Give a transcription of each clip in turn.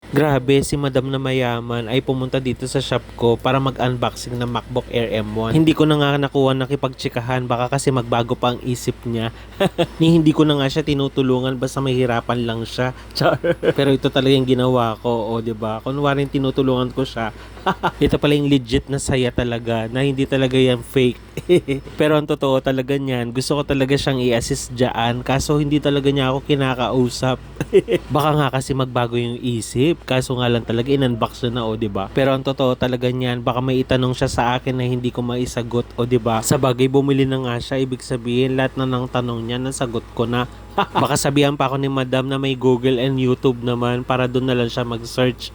Grabe, si Madam na mayaman ay pumunta dito sa shop ko para mag-unboxing ng MacBook Air M1. Hindi ko na nga nakuha nakipagtsikahan, baka kasi magbago pa ang isip niya. Hindi ko na nga siya tinutulungan, basta mahirapan lang siya. Char. Pero ito talaga yung ginawa ko, o 'di ba? Kunwaring tinutulungan ko siya. Ito pala yung legit na saya talaga, na hindi talaga yan fake. Pero ang totoo talaga niyan, gusto ko talaga siyang i-assist dyan, kaso hindi talaga niya ako kinakausap. Baka nga kasi magbago yung isip, kaso nga lang talaga in-unbox na o, 'di ba? Pero ang totoo talaga niyan, baka may itanong siya sa akin na hindi ko maisagot, o 'di ba? Sa bagay bumili na nga siya, ibig sabihin lahat na ng tanong niya nasagot ko na. Baka sabihan pa ako ni Madam na may Google and YouTube naman para doon na lang siya mag-search.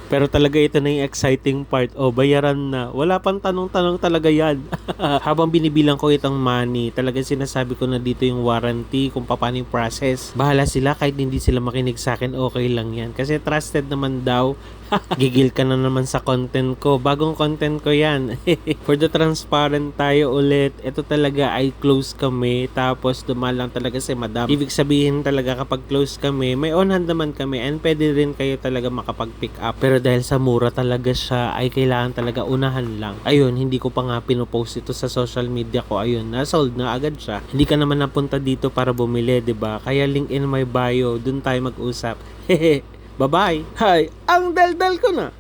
Pero talaga ito na yung exciting part. O, bayaran na. Wala pang tanong-tanong talaga yan. Habang binibilang ko itong money, talaga sinasabi ko na dito yung warranty, kung paano yung process. Bahala sila, kahit hindi sila makinig sa akin, okay lang yan. Kasi trusted naman daw. Gigil ka na naman sa content ko. Bagong content ko yan. For the transparent tayo ulit. Ito talaga ay close kami. Tapos dumalang talaga si Madam. Ibig sabihin talaga kapag close kami, may on hand naman kami. And pwede rin kayo talaga makapag-pick up. Pero dahil sa mura talaga siya, ay kailangan talaga unahan lang. Ayun, hindi ko pa nga pinopost ito sa social media ko. Ayun, nasold na agad siya. Hindi ka naman napunta dito para bumili, 'di ba? Kaya link in my bio. Dun tayo mag-usap. Hehe. Bye-bye. Hi, ang daldal ko na.